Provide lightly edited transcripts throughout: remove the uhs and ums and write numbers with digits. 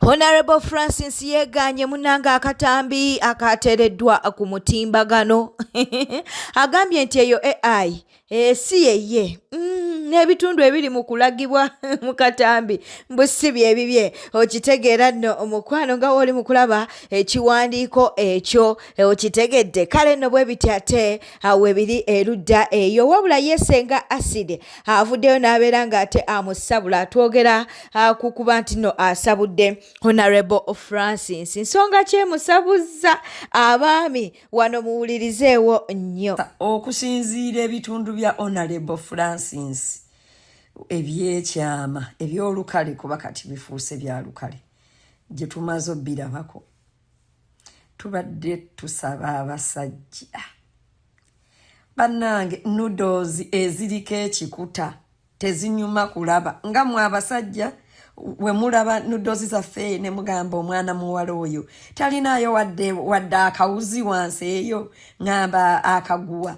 Honorable Francis yeganye munanga akatambi akatereddwa ku mutimbagano agambye nti eyo AI si yeye n'ebitundu ebiri mu kulagibwa mu katambi mbusi byebibye okitegeera nno omukwano nga woli mu kulaba ekiwandiiko ekyo okitegedde kale nno bwe biti ate webiri erudda eyo wabula yesenga aside avuddeyo n'abeera ng'ate amusabula atwogera kukuba nti nno asabudde Honorable Francis nsonga kyemusabuzza abaami wano muwulirizeewo nnyo okusinziira ebitundu bya Honorable Francis ebyekyama ebyolukale kuba kati bifuuse bya lukale gye tumaze obbirabako tubadde tusaba abasajja bannange noodles eziriko ekikuta tezinyuma kulaba nga mwe abasajja we mulaba noodles zaffe ne mugamba omwana muwala oyo talinaayo wadde akawuzi wansi eyo ngamba akaguwa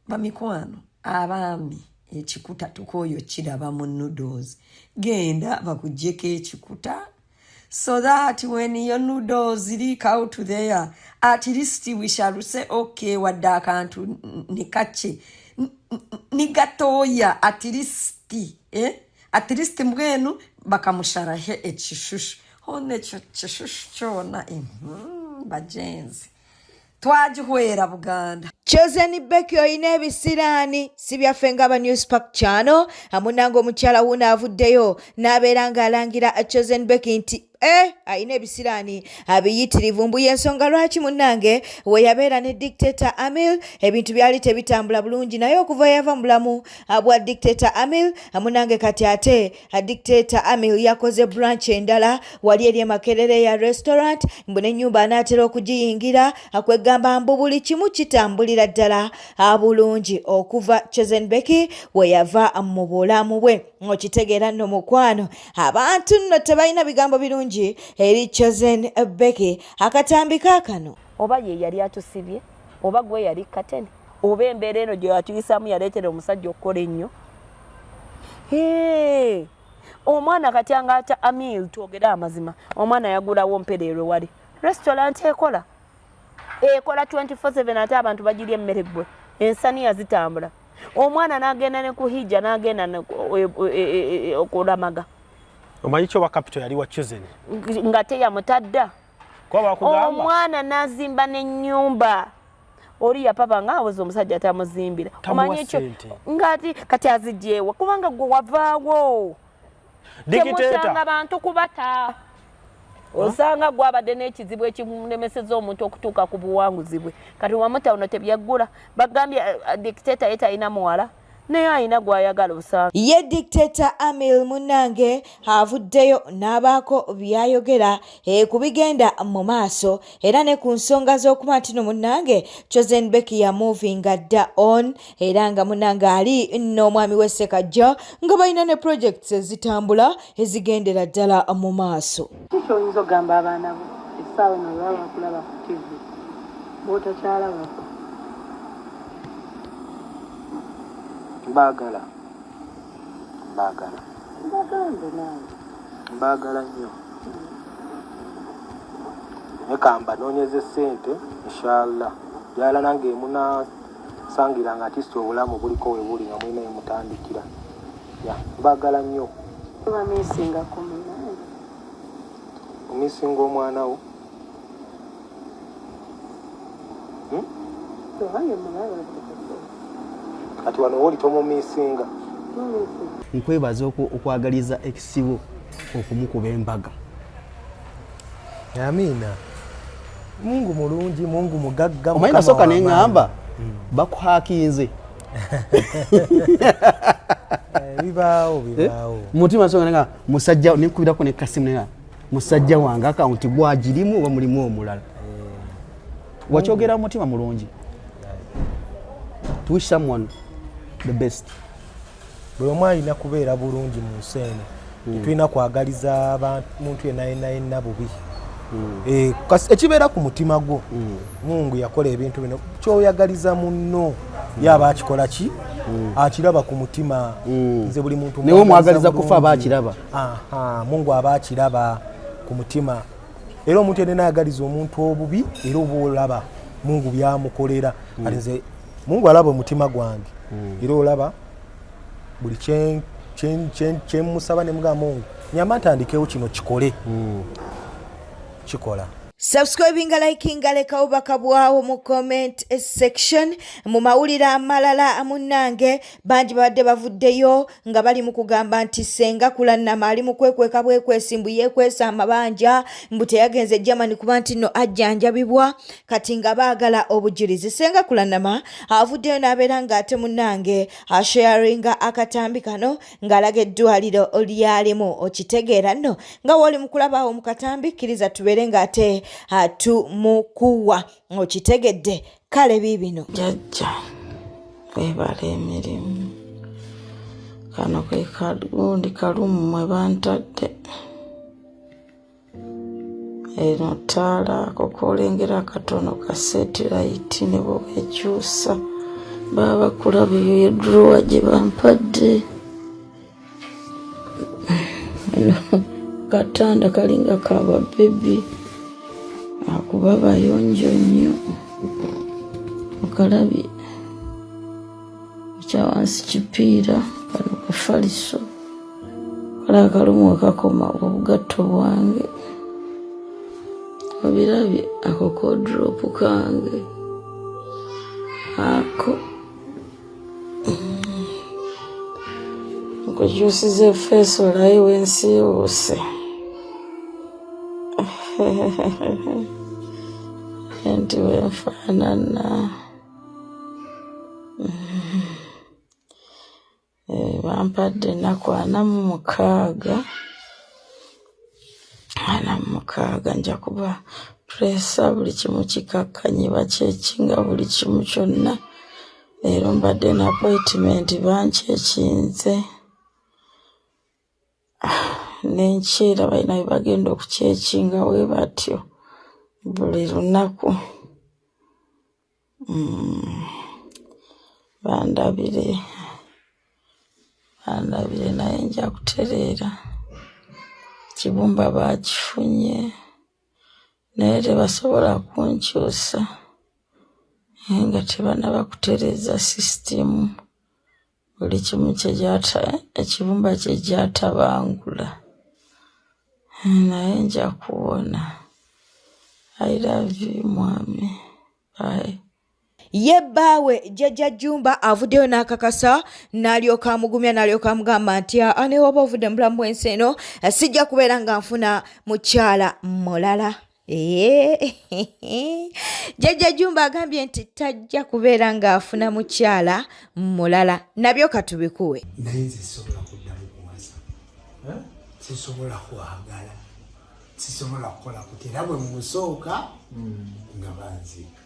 bamikwano abaami ekikuta tukooyo kiraba mu noodles genda bakuggyeko ekikuta so that when your noodles leak out there at least we shall say okay wadde akantu nikache nigatoya at least mbwenu bakamusharahe ekishushu hone kishushu kyona bajenzi twagihwera Buganda Chosen Becky oyina ebisiraani si byaffe ng'aba Newspark Channel amunanga omukyala wuno avuddeyo n'abeera ng'alangira Chosen Becky nti ayina ebisiraani abiyitirivu mbu y'ensonga lwaki munnange we yabeera ne Dictator Amil ebintu byali tebitambula bulungi naye okuva yava mu bulamu bwa Dictator Amil amunange kati ate Dictator Amil yakoze branch endala wali eri Makerere ya restaurant mbu n'ennyumba anaatera okugiyingira akwegamba mbu buli kimu kitambulira ddala bulungi okuva Chosen Becky we yava mu bulamu bwe okitegeera nno mukwano abantu nno tebalina bigambo birungi eri Chosen Becky akatambi kaakano oba ye yali atusibye oba gwe yali kateni oba embeera eno gye yatuyisaamu yaleetera omusajja okukola ennyo omwana kati angaata Amil twogera amazima omwana yagulawo mpereerwe wali restaurant ekola 24/7 ate abantu bagirya emmere gwe ensaniya zitambula omwana n'agenda ne kuhija n'agenda okulamaga omanyi kyo capital yali wa Chosen nga teyamutadda omwana n'azimba n'ennyumba oli yapapa ng'awoza omusajja tamuzimbira omanyi ekyo ngati kati azigyewa kubanga gwe wavaawo temusanga bantu kubata osanga gwabadde n'ekizibu ekimulemeseza omuntu okutuuka ku buwanguzi bwe kati wamutawuno tebyaggula bagambye dictator ye talina muwala naye ayina gwayagala osanga ye Dictator Amil munnange avuddeyo n'abaako byayogera ku bigenda mu maaso era ne ku nsonga z'okuba nti no munnange Chosen Becky ya moving dda on era nga munnange ali n'omwami we Ssekajja nga balina ne projects ezitambula ezigendera ddala mu maaso kyoyinza ogamba abaana bo essaawa eno baba bakulaba ku TV b'otakyalabako mbagala nnyo nekamba noonyeze ssente inshallah yala nange munasangira nga atisti obulamu buliko we buli nga mulina emutandikira mbagala nnyo omisinga omwana wo kati wano woli tomumisinga nkwebaza okwagaliza ekisibo okumukuba embaga. Amina. Mungu mulungi, Mungu mugagga. Omanyi nasooka ne ngamba bakuhakinze. Bibaawo. Mutima nasooka nga musajja nekubirako ne Kasimu nga musajja wange account gwagirimu oba mulimu omulala. Wakyogera mutima mulungi. To wish someone the best. Bwe omwalina kubeera bulungi mu nseeno tulina kwagaliza abantu yenna bubi ekibeera ku mutima gwo Mungu yakola ebintu bino kyoyagaliza munno yaba akikola ki akiraba ku mutima nze buli muntu newe mwagaliza kufa aba akiraba Mungu aba akiraba ku mutima era omuntu yenna ayagaliza omuntu obubi era oba olaba Mungu byamukolera kati nze Mungu alaba omutima gwange era olaba buli kyemusaba ne mugamba Mungu nyamba ntandikewo kino kikole kikola. Subscribing, liking, lekawo bakabwawo mu comment section. Mu mawulira amalala amunange banji badde bavuddeyo nga bali mu kugamba nti Senga Kulannama ali mu kwekweka bwekwesimbu yekwesa amabanja mbu teyagenze Germany kuba nti no ajjanjabibwa kati nga baagala obujulizi. Senga Kulannama avuddeyo n'abeera ng'ate munnange asharinga akatambi kano ng'alaga eddwaliro lyalimu okitegeera nno nga woli mu kulabaawo mu katambi kkiriza tubeere ng'ate atumukuwa okitegedde kale biibino jajja webala emirimu kano ke kalundi kalumu mwe bantadde eno ttaala kokolengera katono ka satellite ne bwekyusa baba bakulaba eyo yedrowa gye bampadde katanda kalinga kaba bebi akuba bayonjo nnyo okalabi ekyawansi kipiira kano kafaliso kala akalumu akakoma obugatto bwange obirabye ako kodropu kange ako nkukyusiza efeesi olayiwa ensi yose enti wenfaanana bampadde ennaku 46 nja kuba presa buli kimu kikakkanye bakyekinga buli kimu kyonna leero mbadde na appointment bankyekinze n'enkyera balina bye bagenda okukyekinga we batyo buli lunaku bandabire naye nja kutereera kibumba bakifunye naye tebasobola kunkyusa nga tebanaba kutereeza sisitimu buli kimu ekibumba kyegyatabangula naye nja kuwona. I love you, mwami. Bye. Ye bbaawe Jjajja Jjumba avuddeyo n'akakasa n'alyoka amugumya n'alyoka amugamba nti ane waba ovudde mu bulamu bw'ensi eno sijja kubeera nga nfuna mukyala mulala. Jjajja Jjumba agambye nti tajja kubeera ng'afuna mukyala mulala. Nabyo katubikuwe. Naye nze sisobola kuddamu kuwasa, sisobola kwagala, sisobola kukola kutera bwe musooka nga banzika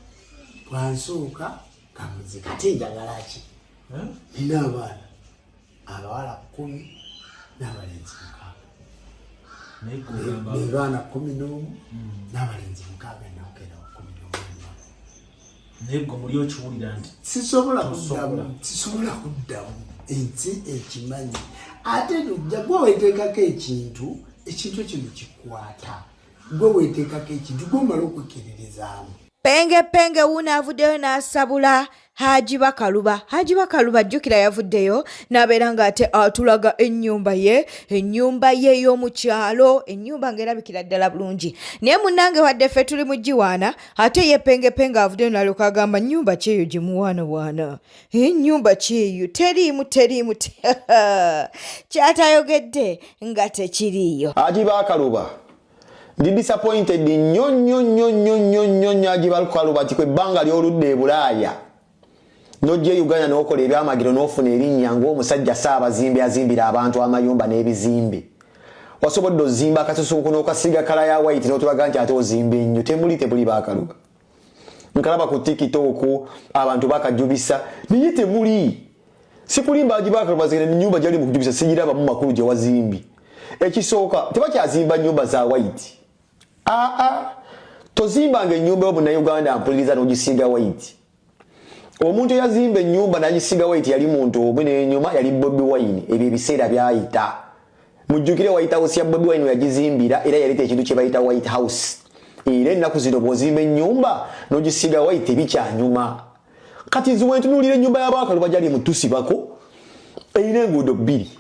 bwansooka kamuzika ate njagala ki nina abaana abawala 10 n'abalenzi 6 ne baana 11 n'abalenzi 6 n'okera 11 nego muri okiwulira nti sisobola kuddamu ensi ekimanyi ate nojja gwe weteekako ekintu kino kikwata gwe weteekako ekintu gwomala okwekererezaamu. Penge wuuna avuddeyo n'asabula Haji Bakaluba. Haji Bakaluba jjukira yavuddeyo n'abeera ng'ate atulaga ennyumba ye ey'omu kyalo, ennyumba ng'erabikira ddala bulungi. Naye munnange wadde ffe tuli mu giwaana ate ye penge avuddeyo n'alyoka agamba nnyumba ki eyo gye muwaanawaana, ennyumba ki eyo teriimu kyatayogedde nga tekiriiyo. Haji Bakaluba ndi disappointed nnyo Haji Bakaluba ti kwebbanga ly'oludde e Bulaaya n'ojja Uganda n'okola ebyamagiro n'ofuna erinnya ng'omusajja Ssaabazimbi azimbira abantu amayumba n'ebizimbe. Wasobodde ozimba akasusuuku n'okasiga kala ya white n'otulaga nti ate ozimba ennyo. Temuli Bakaluba. Nkalaba ku TikTok abantu bakajubisa naye temuli. Sikulimba Haji Bakaluba zigenda ennyumba gyali mu kujubisa sigiraba mu makulu gye wazimbi. Ekisooka tebakyazimba nnyumba za white. Tozimbanga ennyumba y'Omunnayuganda mpuliriza n'ogisiiga white. Omuntu yazimba ennyumba n'agisiiga white yali muntu omwe n'ennyuma yali Bobi Wine. Ebyo ebiseera byayita. mujjukire White House ya Bobi Wine yagizimbira era yalite ekintu kye bayita White House ile nnaku zino bw'ozimba ennyumba n'ogisiga white bikyanyuma kati nze wentunulira ennyumba y'Abakaluba gyali mutusibako erina enguudo bbiri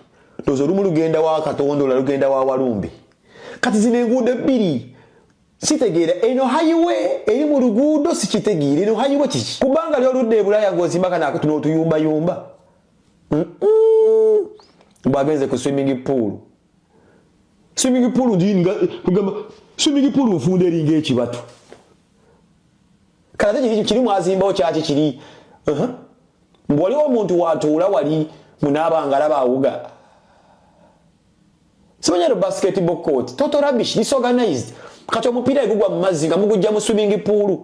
tozo olumu lugenda wa Katonda olulala lugenda wa Walumbe kati zino enguudo bbiri sitegeera eno highway eri mu luguudo sikitegeera eno highway kiki kubanga lyoludde e Bulaaya ng'ozimba kana akutuno otuyumbayumba bwagenze ku swimming pool ndinga kugamba swimming pool mufunda eringa ekibatu kati kiri mwazimbawo kyaki kiri mbwaliwo omuntu watuula wali munaabangala baawuga simanyalo basketball court total rubbish disorganized kati omupiira egugwa mu mazzi nga mugujja mu swimming pool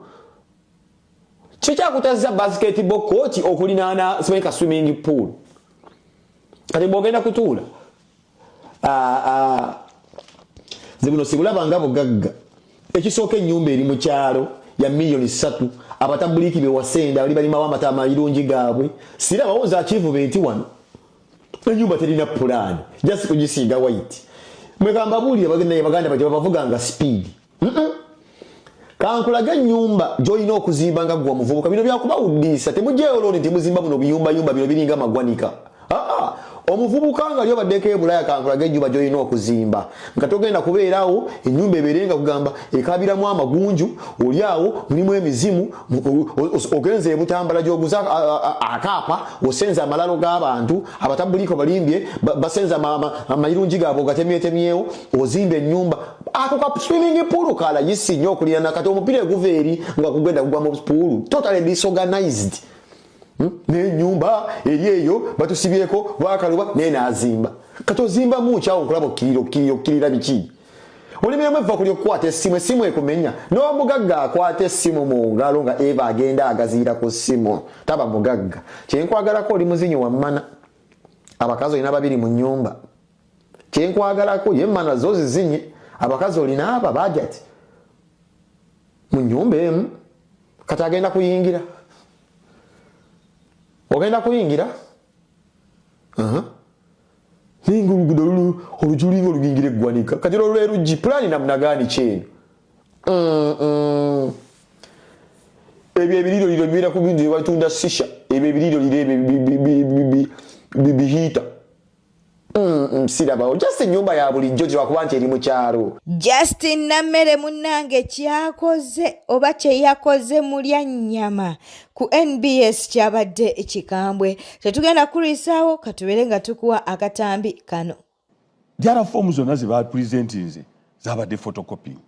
kikyakutazza basketball court okulinaana simanyika swimming pool kati bwogenda kutuula zibuno sibulaba nga bugagga ekisooka ennyumba eri mu kyalo ya milioni 3 abatambuliki be wasenda bali balima wamata amayirungi gaabwe siraba wonza achievement wano ennyumba terina plan just kugisiga white mwegamba buli baganda baje bavuga nga speed kankulaga ennyumba gyolina okuzimba nga gwa muvubuka bino byakubawuddisa temujjeoloni temuzimba buno biyumba bino biringa magwanika omuvubuka nga lyo baddeko e Bulaaya kankulaga ennyumba gyolina okuzimba nga togenda kubeerawo ennyumba ebeerenga kugamba ekabiramu amagunju oli awo mulimu emizimu ogenze ebutambala gyoguza akaapa osenza amalalo g'abantu abatambuliko balimbye basenza amayirungi gaabwe ogatemyetemyewo ozimba ennyumba ako ka swimming pool kala yisi nnyo okulirana kati omupiira eguva eri nga kugenda kugwa mu pool totally disorganized n'ennyumba eri eyo batusibyeko Bwakaluba n'azimba kati ozimba mukyawo nkulaba okkirira biki olimiremu eva kuli okukwata essimu ekumenya n'omugagga akwata essimu mu ngalo nga Eva agenda agaziira ku ssimu taba mugagga kyenkwagalako oli muzinyi wammana abakazi olina babiri mu nnyumba kyenkwagalako ye mmana zo zizinye abakazi olina aba bajati mu nnyumba emu kati agenda kuyingira ogenda kuyingira ninga oluguudo olujulinga oluyingira eggwanika kati olwo luggi pulani namunagaani kyeno ebyo ebiriroliro bibeera ku bintu byebatunda sisha ebyo ebiriroliro bihiita sirabawo just ennyumba ya bulijjo gyewakuba nti eri mu kyalo Justin Nammere munnange kyakoze oba kyeyakoze mulya nnyama ku NBS kyabadde ekikambwe tetugenda kulisaawo katubeere nga tukuwa akatambi kano jara fomu zonna ze bapresentinze zabadde photocopying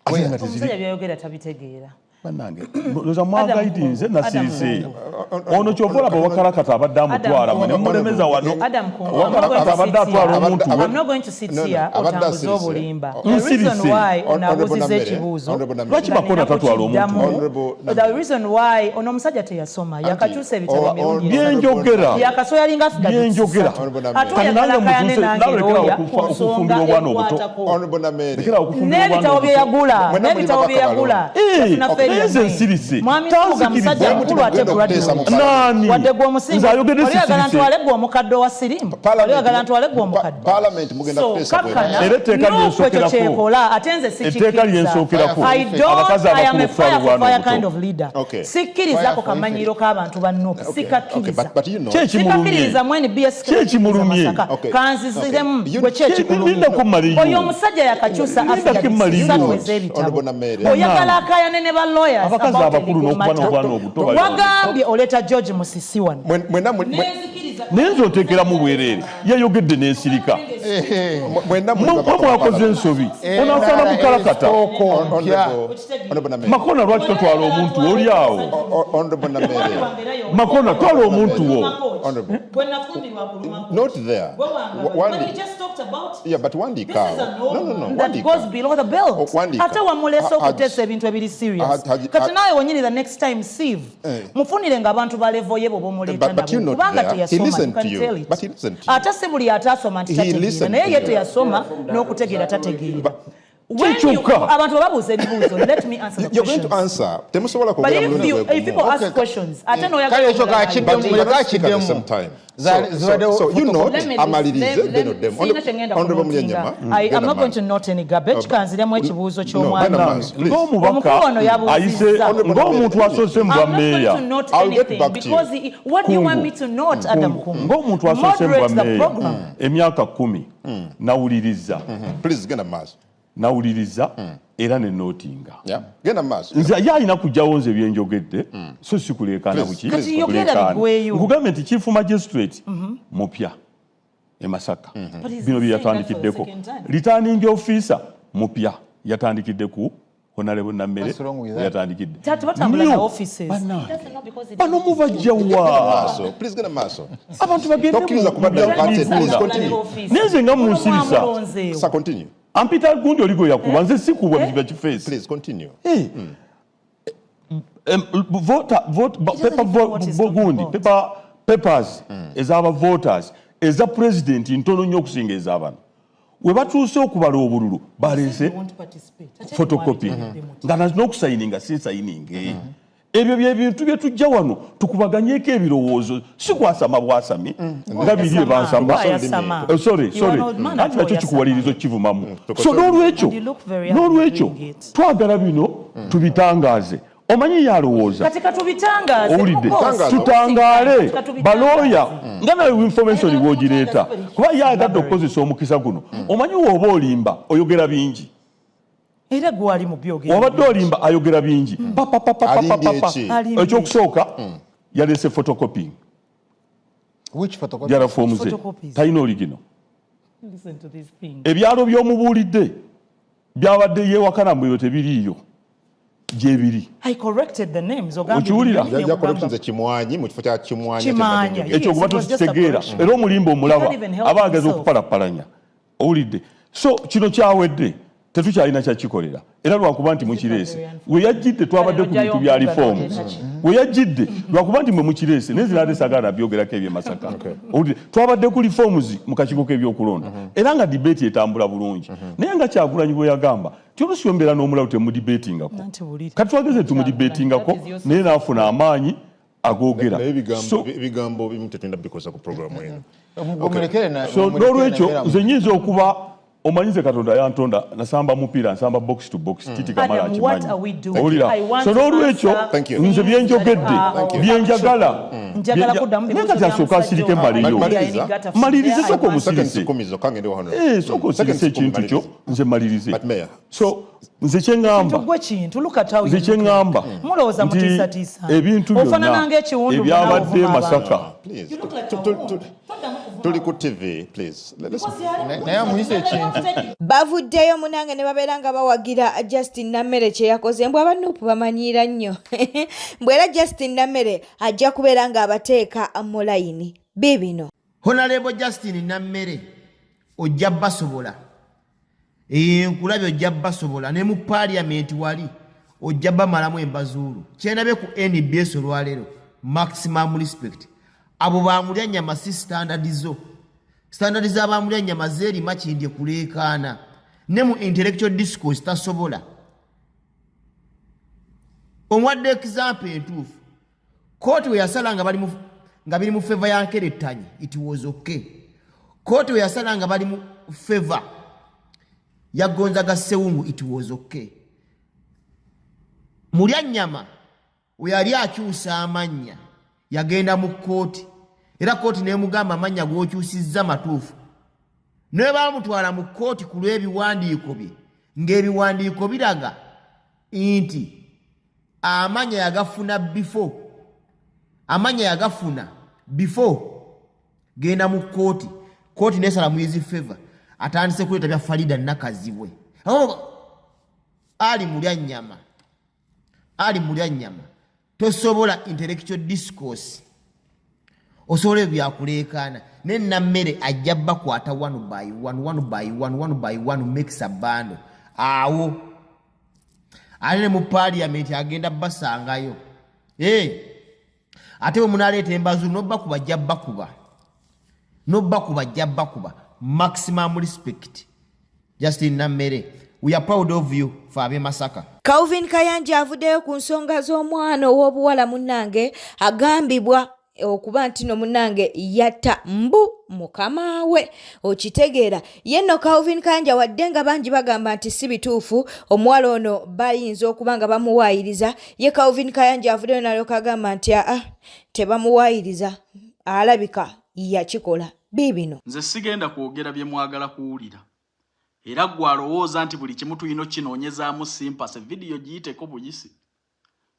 omusajja byayogera tabitegeera banange loza mwagaidinze nasirise ono kyovola bawakalakata abadde amutwala mu nemulemeza wano wakalakata abadde atwala omuntu we I'm not going to sit here otambuza obulimba the reason why onabuziza ekibuuzo lwaki bakona tatwala omuntu the reason why ono omusajja teyasoma yakakyusa ebitabo mirungi byenjogera yakaso yalinga byenjogera ate oyagalakayane nange looya ku nsonga ekwatako n'ebitabo bye yagula n'ebitabo bye yagula mwami tuga musajja mukulu ate nani wadde gwe omusinga oyagala ntwale gwe omukadde wa sirimu oyagala ntwale gwe omukadde era etteeka lyensookerako ate nze sikkiriza I am a fire kind of leader sikkirizaako kamanyiro k'abantu bannuupi sikakkiriza sikakkiriza mwene bskmasaka kanziziremu gwe kyekikulumi oyo omusajja yakakyusa afyaisatweza ebitabo oyagala akayane ne ba lawyers abakazi abakulu n'okubana obuto wagambye oleeta George Musisi wano nenze oteekera mu bwereere yayogedde n'ensirika mwakoze ensobi onafaana mukalakata makona lwaki totwala omuntu oli awo makona twala omuntu wo not there yeah but one decade that goes below the belt ate wamulesa okuteesa ebintu ebiri serious kati nawe wonyini the next time sieve mufunire nga abantu ba level ye bobo muleeta nabo kubanga teyasoma ate si buli ataasoma nti tategeera naye ye teyasoma n'okutegeera tategeera abantu babuuza ebibuuzo, let me answer the questions. You're going to answer. Temusobola but if people ask questions, ate no at the same time. So you note amalirize beno dem. Honorable Munyanyama. I'm not going to note any garbage. Kanziremu ekibuuzo ky'omwana. Ng'omuntu asose mbwa meya. I'll get back to you. What do you want me to note, Adam Kungu? Ng'omuntu asose mbwa meya. Emyaka 10 nawuliriza. Please genda maaso. Nawuliriza era ne notinga. Genda maaso. Nze yalina kujjawo nze byenjogedde so sikulekana buki. Nkugambye nti chief magistrate mupya e Masaka. Bino byatandikiddeko. Returning officer mupya yatandikidde ku Honorable Nammere yatandikidde. Batambula na offices. Bano mubajjawa. Please genda maaso. Abantu bagende tokkiriza kubadde party. Please continue. Neze nga munsirisa. Sa continue. Ampita gundi oliko yakuba nze sikubwa biba kiface. Please continue. Papers ezaba voters eza president ntono nnyo okusinga ez'abantu. We batuuse okubala obululu balese photocopy nga n'okusayininga si sayininge. Ebyo by'ebintu bye tujja wano tukubaganyeko ebirowoozo si kwasama bwasami nga biri ebansamba. Sorry. Anti nakyo kikuwalirizo kivumamu. So n'olwekyo twagala bino tubitangaaze. Omanyi yalowooza katika tubitangaze tutangaale balooya nga nawe information bw'ogireeta kuba yagadde okukozesa omukisa guno. Omanyi wooba olimba oyogera bingi era gwali mu byogera wabadde olimba ayogera bingi ekyokusooka yalese photocopying. Which photocopy? Yala forms talina oligino ebyalo by'omubuulidde byabadde yeewakana mbwe tebiriiyo jebiri. I corrected the names. Okiwulira ya corrections Kimwanyi mu kifo kya Kimwanyi ekyo kuba tukitegeera era omulimba omulaba abaagaza okupalapalanya owulidde. So kino kyawedde tetukyalina kyakikolera era lwakuba nti mukireese we yajjidde twabadde ku bintu bya reforms we yajjidde lwakuba nti mwe mukireese neziraade sagala byogerako ebye Masaka owulidde twabadde ku reforms mu kakiiko k'ebyokulonda era nga debate etambula bulungi naye nga Kyagulanyi bwe yagamba tyolusi yombeera n'omulalu temudibetingako kati twageze tumudibetingako naye naafuna amaanyi agoogera. Ebigambo bimu tetulina bikoza ku programu eno. So n'olwekyo nze nnyinza okuba omanyize Katonda yantonda nasamba mupiira nsamba box to box kiti kamala akimanyi owulira. So n'olwekyo nze byenjogedde byenjagala njagala kuddamu nekati asooka asirike mbaliyo malirize soko omusirise soko osirise ekintu kyo nze malirize. So nze kyeŋŋamba nti ebintu byonna ebyabadde Masaka tuli ku TV please. Bavuddeyo munange ne babeera nga bawagira Justin Nammere kye yakoze mbw abanuupu bamanyiira nnyo mbwera Justin Nammere ajja kubeera nga abateeka mu layini bibino. Honorable Justin Nammere ojja basobola nkulabye ojja basobola ne mu parliament wali ojja bamalamu embazuulu kyenabe ku NBS olwaleero maximum respect. Abo bamulya nnyama si standard z'abamulya nnyama zeerima kindye kuleekaana ne mu intellectual discourse tasobola. Omwadde example entuufu kooti we yasala nga biri mu favor ya Nkerettanyi it was okay. Kooti we yasala nga bali mu favor ya Gonzaga Ssewungu it was okay. Mulya nnyama we yali akyusa amannya yagenda mu kooti era kooti neemugamba amannya g'okyusizza matuufu naye baamutwala mu kooti ku lw'ebiwandiiko bye ng'ebiwandiiko biraga nti amanya yagafuna before genda mu kooti nesala muyezi favor atandise kuleeta bya Farida Nakazibwe ali mulya nnyama tosobola intellectual discourse osobola byakuleekaana ne Nammere ajja bakwata one by one makes a bando awo ali mu parliament agenda basangayo ate bwe munaleeta embazu nobbakuba jja bakuba maximum respect. Justin Nammere We are proud of you Fabe Masaka. Calvin Kayanja avuddeyo ku nsonga z'omwana ow'obuwala munnange agambibwa okuba nti no munnange yatta mbu mukama we. Okitegeera yenno Calvin Kayanja wadde nga bangi bagamba nti si bituufu omuwala ono bayinza okuba nga bamuwaayiriza, ye Calvin Kayanja avuddeyo n'alyoka agamba nti tebamuwaayiriza, alabika yakikola biibino. Nze sigenda kwogera bye mwagala kuwulira. Era gwe alowooza nti buli kimu tulina kinoonyezaamu simpase vidiyo giyiteko buyisi.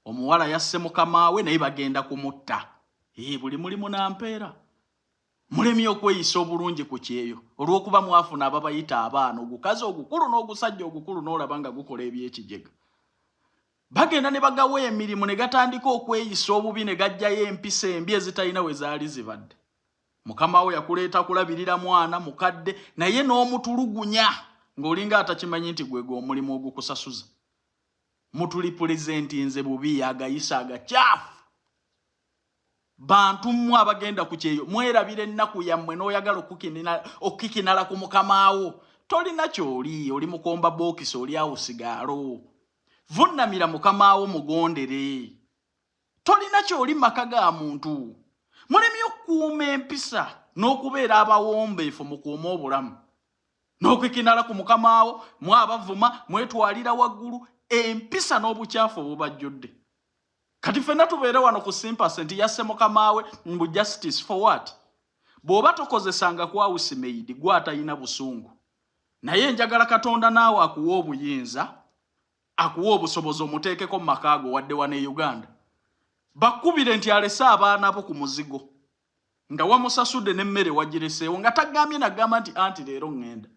Omuwala yasse mukama we naye bagenda kumutta. Buli mulimu na mpeera. Mulemi okweyisa obulungi ku kyeyo olw'okuba mwafuna ababayita abaana ogukazi ogukulu n'ogusajja ogukulu n'olaba nga gukola eby'ekijega. Bagenda ne bagawa emirimu ne gatandika okweyisa obubi ne gajjayo empisa embi ezitalina we zaali zibadde. Mukama we yakuleeta kulabirira mwana mukadde naye n'omutulugunya ng'olinga atakimanyi nti gwego omulimu ogukusasuza. Mutuli pulezenti nze bubi agayisa agakyafu. Bantu mmwe abagenda ku kyeyo mwerabira ennaku yammwe n'oyagala okukikinala ku mukama wo. Tolina ky'oli, oli mukomba bookisi oli awo sigaalo. Vunnamira mukama wo mugondere. Tolina ky'oli maka ga muntu. Mulemi okukuuma empisa n'okubeera abawombeefu mu kuuma obulamu. N'okukinala ku mukama wo mwabavuma mwetwalira waggulu empisa n'obukyafu obubajjudde. Kati ffenna tubeere wano ku simpase nti yasse mukama we mbu justice for what? Bw'oba tokozesanga ku house maid gwe atalina busungu. Naye njagala Katonda naawe akuwa obuyinza, akuwa obusobozi omuteekeko mu maka go wadde wane Uganda. Bakubire nti alese abaana abo ku muzigo. Nga wamusasudde n'emmere wagireseewo nga tagambye n'agamba nti anti leero ŋŋenda.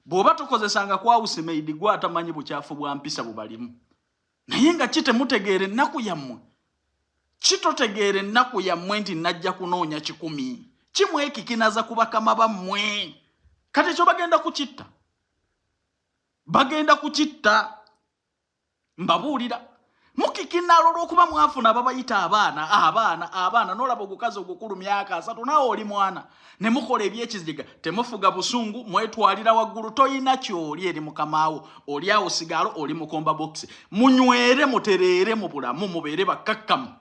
Bw'oba tokozesanga ku house maid gwe atamanyi bukyafu bwa mpisa bubalimu. Naye nga kitemutegeere ennaku yammwe. Kitotegeere ennaku yammwe nti najja kunoonya 10. Kimwekikinaza ku bakama bammwe. Kati ekyo bagenda kukitta. Bagenda kukitta. Mbabuulira. Mukikinalo olw'okuba mwafuna ababayita abaana n'olaba ogukazi ogukulu myaka 3 naawe oli mwana ne mukola eby'ekizigga temufuga busungu mwetwalira waggulu toyina ky'oli eri mukama wo oli awo sigaalo oli mukomba box munywere mutereere mu bulamu mubeere bakkakkamu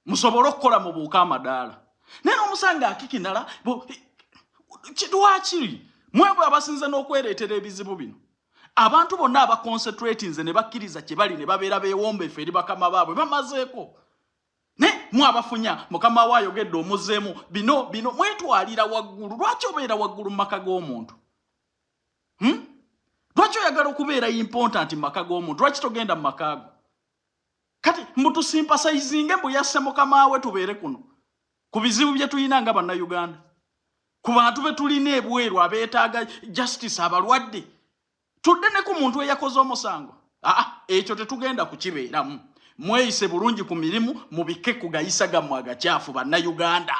musobole okukola mu buuka amadaala naye n'omusanga akikinala kitwakiri mwebwe abasinze n'okwereetera ebizibu bino. Abantu bonna aba concentrating ne bakkiriza kye bali ne babeera beewombeefu eri bakama baabwe bamazeeko. Ne mwabafunya mukama wa ayogedde omuzeemu bino mwetwalira waggulu. Lwaki obeera waggulu mu maka g'omuntu? Lwaki oyagala okubeera important mu maka g'omuntu? Lwaki togenda mu maka go? Kati mbutusimpasayizinge mbu yasse mukama we tubeere kuno. Ku bizibu bye tulina nga bannayuganda. Ku bantu be tulina ebweru abeetaaga justice abalwadde. Tudde ne ku muntu eyakoze omusango. Ekyo tetugenda kukibeeramu. Mweyise bulungi ku mirimu mubike kugayisa gammwe agakyafu bannayuganda.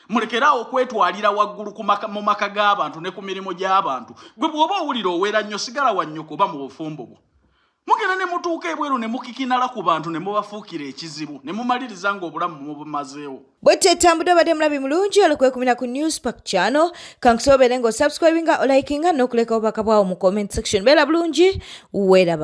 Mulekeraawo okwetwalira waggulu mu maka g'abantu ne ku mirimu gy'abantu. Gwe bw'oba owulira oweera nnyo sigala wa nnyoko oba mu bufumbo bwo. Mugenda ne mutuuka ebweru ne mukikinala ku bantu ne mubafuukira ekizibu ne mumaliriza ng'obulamu mubumazeewo. Bwete tambudde obadde mulabi mulungi olw'okwekumira ku Newspark channel. Kankusoobere ng'osubscribinga, olikinga n'okuleka obubaka bwawo mu comment section. Beera bulungi, weeraba.